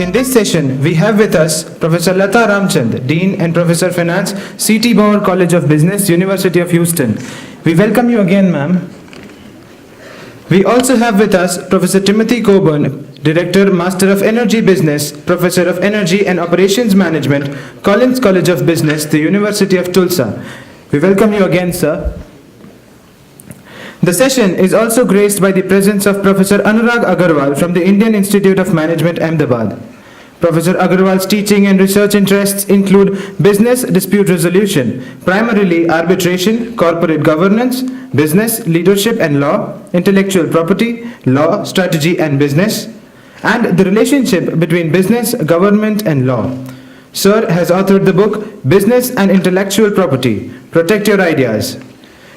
In this session, we have with us Professor Lata Ramchand, Dean and Professor Finance, C.T. Bauer College of Business, University of Houston. We welcome you again, ma'am. We also have with us Professor Timothy Coburn, Director, Master of Energy Business, Professor of Energy and Operations Management, Collins College of Business, the University of Tulsa. We welcome you again, sir. The session is also graced by the presence of Professor Anurag Agarwal from the Indian Institute of Management, Ahmedabad. Professor Agarwal's teaching and research interests include business dispute resolution, primarily arbitration, corporate governance, business, leadership and law, intellectual property, law, strategy and business, and the relationship between business, government and law. Sir has authored the book Business and Intellectual Property, Protect Your Ideas.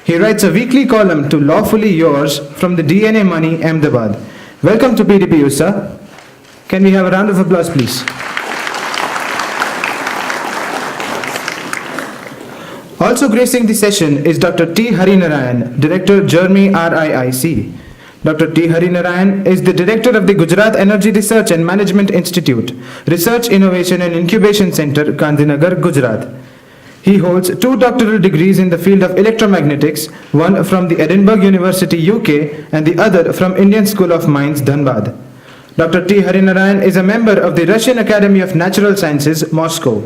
He writes a weekly column to Lawfully Yours from the DNA Money, Ahmedabad. Welcome to PDPU, sir. Can we have a round of applause, please? Also gracing the session is Dr. T. Harinarayan, Director, Jermi RIIC. Dr. T. Harinarayan is the Director of the Gujarat Energy Research and Management Institute, Research, Innovation and Incubation Center, Gandhinagar, Gujarat. He holds 2 doctoral degrees in the field of electromagnetics, one from the Edinburgh University, UK, and the other from Indian School of Mines, Dhanbad. Dr. T. Harinarayan is a member of the Russian Academy of Natural Sciences, Moscow.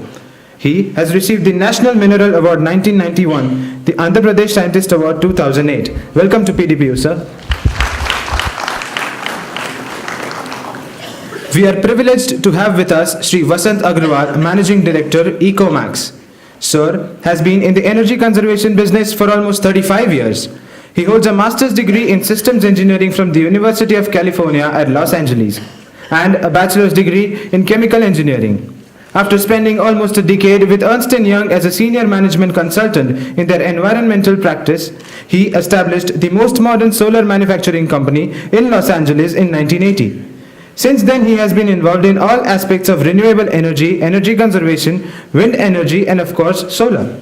He has received the National Mineral Award 1991, the Andhra Pradesh Scientist Award 2008. Welcome to PDPU, sir. We are privileged to have with us Sri Vasant Agrawal, Managing Director, Ecomax. Sir has been in the energy conservation business for almost 35 years. He holds a master's degree in systems engineering from the University of California at Los Angeles and a bachelor's degree in chemical engineering. After spending almost a decade with Ernst & Young as a senior management consultant in their environmental practice, he established the most modern solar manufacturing company in Los Angeles in 1980. Since then, he has been involved in all aspects of renewable energy, energy conservation, wind energy, and of course, solar.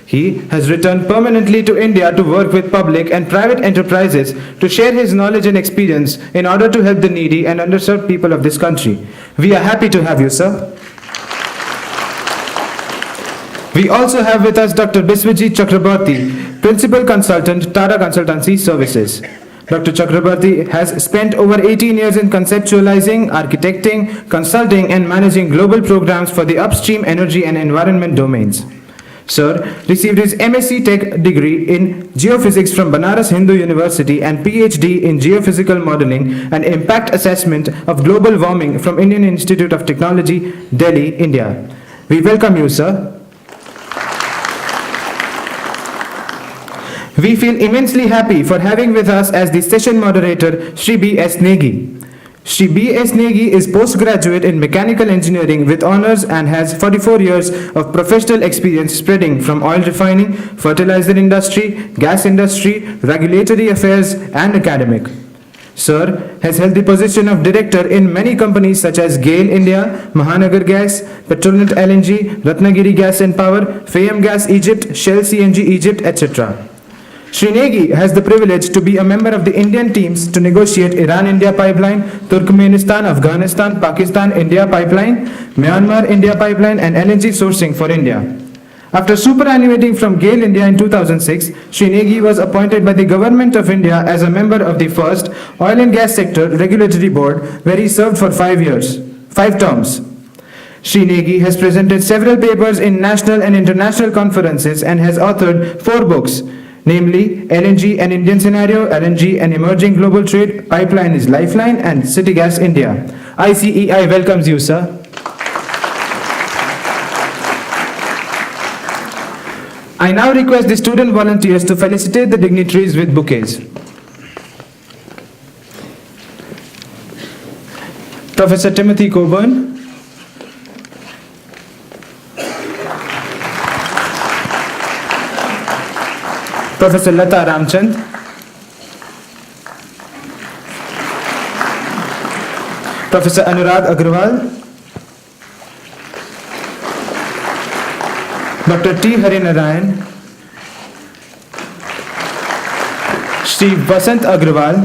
He has returned permanently to India to work with public and private enterprises to share his knowledge and experience in order to help the needy and underserved people of this country. We are happy to have you, sir. We also have with us Dr. Biswajit Chakrabarti, Principal Consultant, Tara Consultancy Services. Dr. Chakrabarti has spent over 18 years in conceptualizing, architecting, consulting and managing global programs for the upstream energy and environment domains. Sir received his MSc Tech degree in Geophysics from Banaras Hindu University and PhD in Geophysical Modeling and Impact Assessment of Global Warming from Indian Institute of Technology, Delhi, India. We welcome you, sir. We feel immensely happy for having with us as the session moderator Shri B.S. Negi. Shri B.S. Negi is postgraduate in mechanical engineering with honors and has 44 years of professional experience spreading from oil refining, fertilizer industry, gas industry, regulatory affairs and academic. Sir has held the position of director in many companies such as GAIL India, Mahanagar Gas, Petronet LNG, Ratnagiri Gas and Power, Fayum Gas Egypt, Shell CNG Egypt, etc. Shri Negi has the privilege to be a member of the Indian teams to negotiate Iran-India pipeline, Turkmenistan, Afghanistan, Pakistan-India pipeline, Myanmar-India pipeline and LNG sourcing for India. After superannuating from GAIL India in 2006, Shri Negi was appointed by the Government of India as a member of the first Oil and Gas Sector Regulatory Board, where he served for 5 terms. Shri Negi has presented several papers in national and international conferences and has authored 4 books, namely LNG and Indian Scenario, LNG and Emerging Global Trade, Pipeline is Lifeline and City Gas India. ICEI welcomes you, sir. I now request the student volunteers to felicitate the dignitaries with bouquets. Professor Timothy Coburn, Professor Lata Ramchand, Professor Anurag Agarwal, Dr. T. Harinarayan, Shri Vasant Agrawal,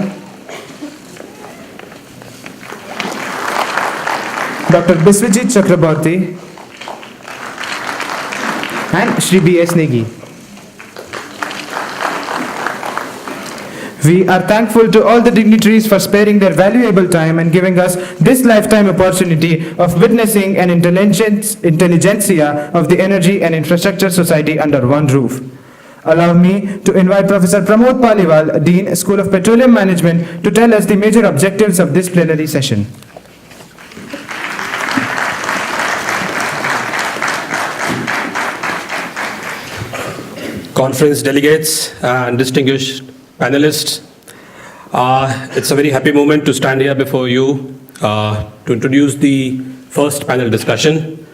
Dr. Biswajit Chakraborty, and Shri B.S. Negi. We are thankful to all the dignitaries for sparing their valuable time and giving us this lifetime opportunity of witnessing an intelligentsia of the Energy and Infrastructure Society under one roof. Allow me to invite Professor Pramod Paliwal, Dean, School of Petroleum Management, to tell us the major objectives of this plenary session. Conference delegates and distinguished panelists, it's a very happy moment to stand here before you to introduce the first panel discussion,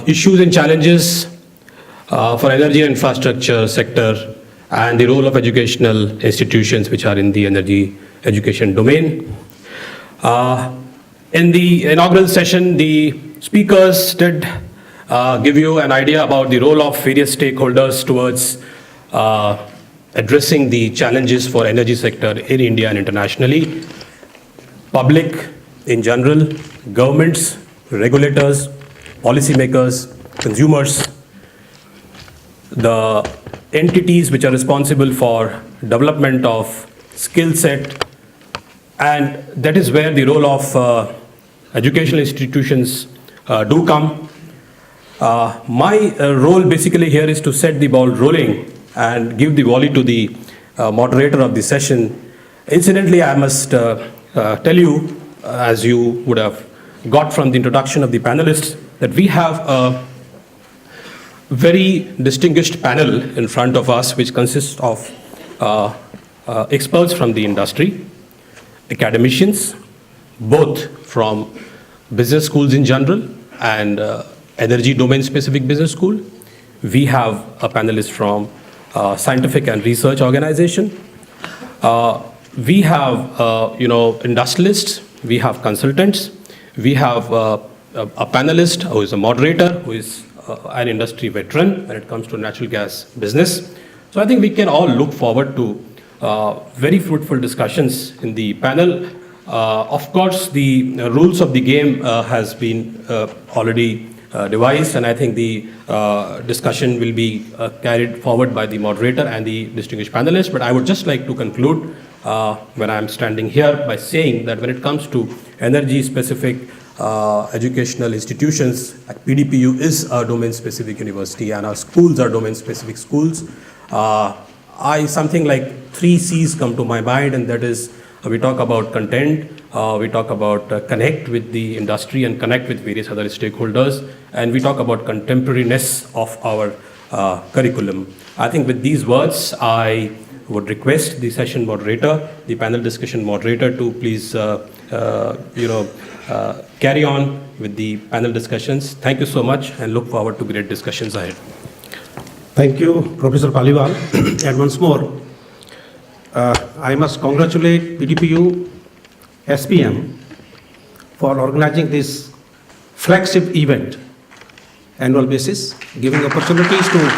issues and challenges for energy and infrastructure sector and the role of educational institutions which are in the energy education domain. In the inaugural session, the speakers did give you an idea about the role of various stakeholders towards addressing the challenges for energy sector in India and internationally. Public in general, governments, regulators, policymakers, consumers, the entities which are responsible for development of skill set, and that is where the role of educational institutions do come. My role basically here is to set the ball rolling and give the volley to the moderator of the session. Incidentally, I must tell you, as you would have got from the introduction of the panelists, that we have a very distinguished panel in front of us, which consists of experts from the industry, academicians, both from business schools in general and energy domain specific business school. We have a panelist from scientific and research organization. We have industrialists, we have consultants, we have a panelist who is a moderator, who is an industry veteran when it comes to natural gas business. So I think we can all look forward to very fruitful discussions in the panel. Of course, the rules of the game has been already devised, and I think the discussion will be carried forward by the moderator and the distinguished panelists. But I would just like to conclude when I'm standing here by saying that when it comes to energy-specific educational institutions, PDPU is a domain-specific university, and our schools are domain-specific schools. Something like 3 C's come to my mind, and that is we talk about content, we talk about connect with the industry and connect with various other stakeholders, and we talk about contemporariness of our curriculum. I think with these words, I would request the session moderator, the panel discussion moderator, to please carry on with the panel discussions. Thank you so much, and look forward to great discussions ahead. Thank you, Professor Paliwal. And once more, I must congratulate PDPU SPM for organizing this flagship event annual basis, giving opportunities to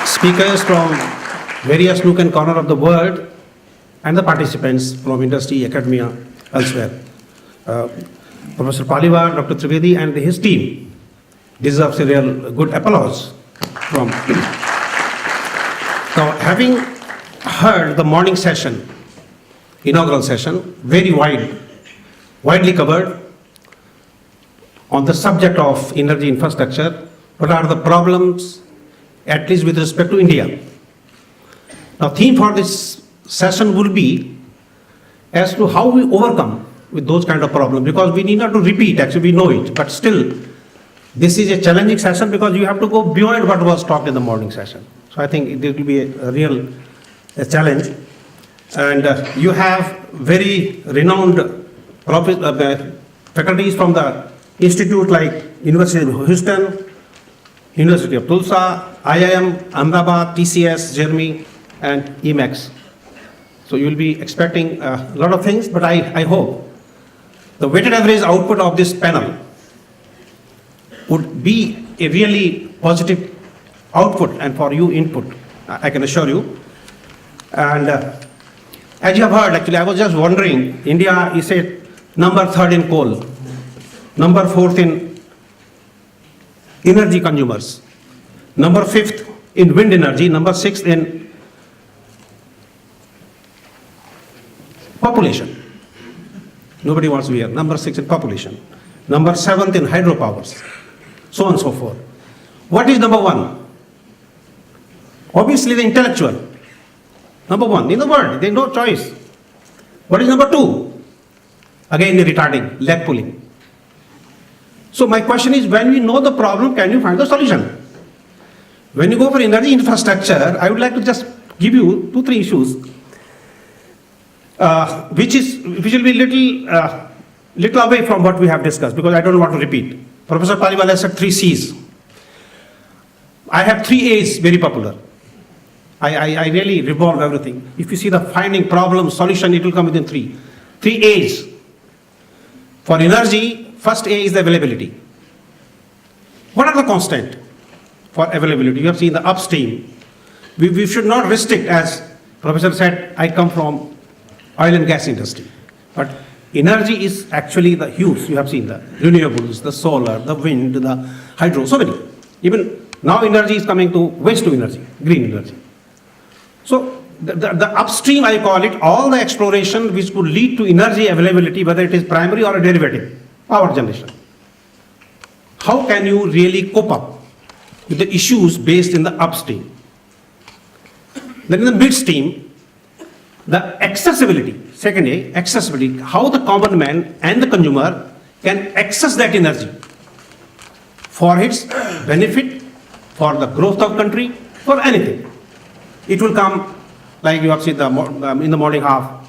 speakers from various nook and corner of the world and the participants from industry, academia, elsewhere. Professor Paliwal, Dr. Trivedi and his team deserves a real good applause from. Now, having heard the morning session, inaugural session, very widely covered on the subject of energy infrastructure, what are the problems, at least with respect to India. Now, theme for this session will be as to how we overcome with those kind of problems, because we need not to repeat, actually we know it, but still, this is a challenging session because you have to go beyond what was talked in the morning session. So I think it will be a real challenge. And you have very renowned faculties from the institute like University of Houston, University of Tulsa, IIM, Ahmedabad, TCS, Jeremy, and EMAX. So you will be expecting a lot of things, but I hope the weighted average output of this panel would be a really positive output and for you input, I can assure you. And as you have heard, actually I was just wondering, India is a number third in coal, number fourth in energy consumers, number fifth in wind energy, number sixth in population. Nobody wants to hear. Number six in population. Number seventh in hydropowers. So on and so forth. What is number one? Obviously the intellectual. Number one in the world. There is no choice. What is number two? Again the retarding, leg pulling. So my question is, when we know the problem, can you find the solution? When you go for energy infrastructure, I would like to just give you 2-3 issues, which will be little away from what we have discussed, because I don't want to repeat. Professor Paliwal said 3 C's. I have 3 A's, very popular. I really revolve everything. If you see the finding, problem, solution, it will come within 3. 3 A's. For energy, first A is the availability. What are the constant for availability? You have seen the upstream. We should not restrict, as Professor said, I come from oil and gas industry. But energy is actually the huge. You have seen the renewables, the solar, the wind, the hydro, so many. Even now energy is coming to waste to energy, green energy. So the upstream, I call it, all the exploration which could lead to energy availability, whether it is primary or a derivative, power generation. How can you really cope up with the issues based in the upstream? Then in the midstream, the accessibility, second A, accessibility, how the common man and the consumer can access that energy for its benefit, for the growth of country, for anything. It will come, like you have seen in the morning half,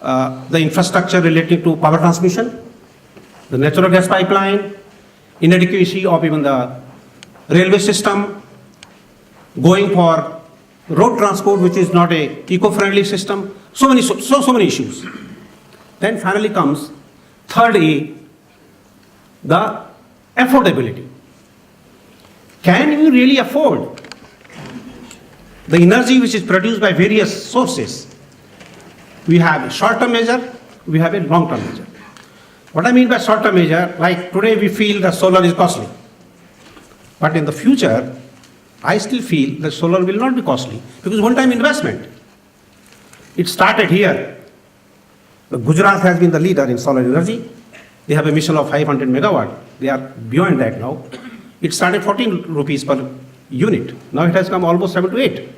the infrastructure relating to power transmission, the natural gas pipeline, inadequacy of even the railway system, going for road transport, which is not a eco-friendly system, so many issues. Then finally comes third A, the affordability. Can you really afford the energy which is produced by various sources? We have a short-term measure, we have a long-term measure. What I mean by short-term measure, like today we feel that solar is costly. But in the future, I still feel that solar will not be costly, because one-time investment. It started here. Gujarat has been the leader in solar energy. They have a mission of 500 megawatt. They are beyond that now. It started 14 rupees per unit. Now it has come almost 7 to 8.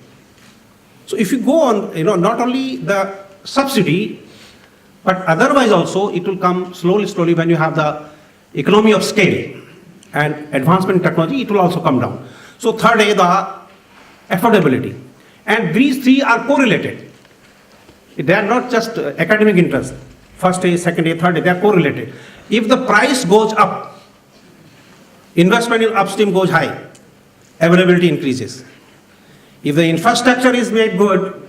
So if you go on, not only the subsidy, but otherwise also it will come slowly when you have the economy of scale and advancement in technology, it will also come down. So third A, the affordability. And these 3 are correlated. They are not just academic interest. First A, second A, third A, they are correlated. If the price goes up, investment in upstream goes high, availability increases. If the infrastructure is made good,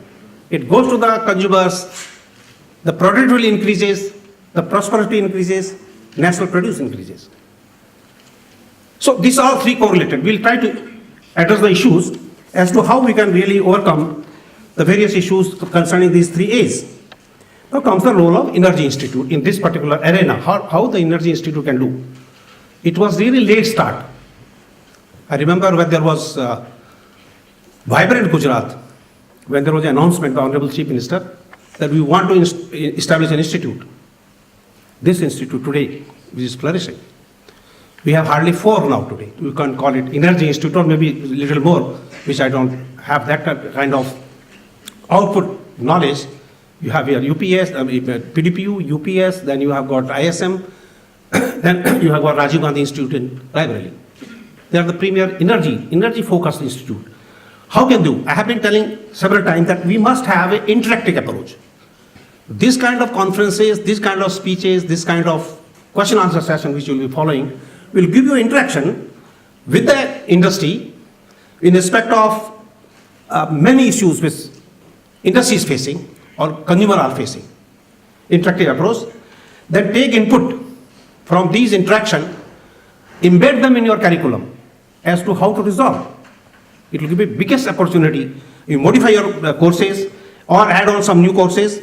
it goes to the consumers, the productivity increases, the prosperity increases, national produce increases. So these are all 3 correlated. We'll try to address the issues as to how we can really overcome the various issues concerning these 3 A's. Now comes the role of Energy Institute in this particular arena, how the Energy Institute can do. It was really late start. I remember when there was Vibrant Gujarat, when there was an announcement by Honorable Chief Minister that we want to establish an institute. This institute today, which is flourishing. We have hardly 4 now today. We can call it Energy Institute, or maybe a little more, which I don't have that kind of output knowledge. You have your UPS, PDPU, UPS, then you have got ISM, then you have got Rajiv Gandhi Institute in Raebareli. They are the premier energy-focused institute. How can do? I have been telling several times that we must have an interactive approach. This kind of conferences, this kind of speeches, this kind of question-answer session which you will be following will give you interaction with the industry in respect of many issues which industry is facing or consumer are facing. Interactive approach. Then take input from these interaction, embed them in your curriculum as to how to resolve. It will give you biggest opportunity. You modify your courses or add on some new courses.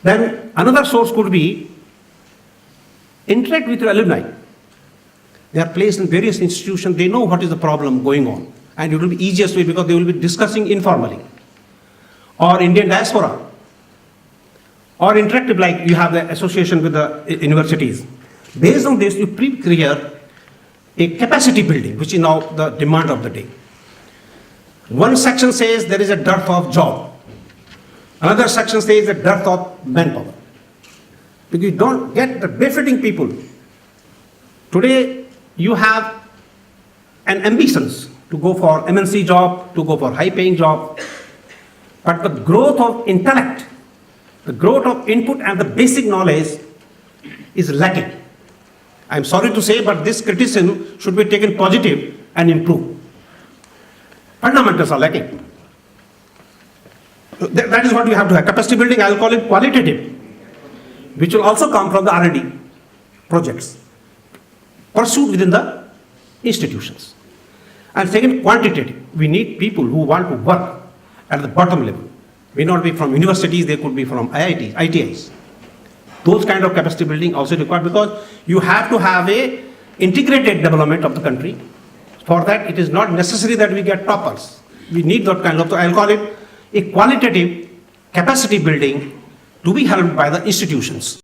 Then another source could be interact with your alumni. They are placed in various institutions, they know what is the problem going on, and it will be easiest way because they will be discussing informally. Or Indian diaspora, or interactive, like you have the association with the universities. Based on this, you pre-clear a capacity building, which is now the demand of the day. One section says there is a dearth of job. Another section says a dearth of manpower. Because you don't get the befitting people. Today, you have an ambitions to go for MNC job, to go for high-paying job, but the growth of intellect, the growth of input and the basic knowledge is lacking. I'm sorry to say, but this criticism should be taken positive and improve. Fundamentals are lacking. That is what you have to have. Capacity building, I'll call it qualitative, which will also come from the R&D projects pursued within the institutions. And second, quantitative. We need people who want to work at the bottom level. May not be from universities, they could be from IITs, ITIs. Those kind of capacity building also required because you have to have a integrated development of the country. For that, it is not necessary that we get toppers. We need that kind of, I'll call it a qualitative capacity building to be held by the institutions.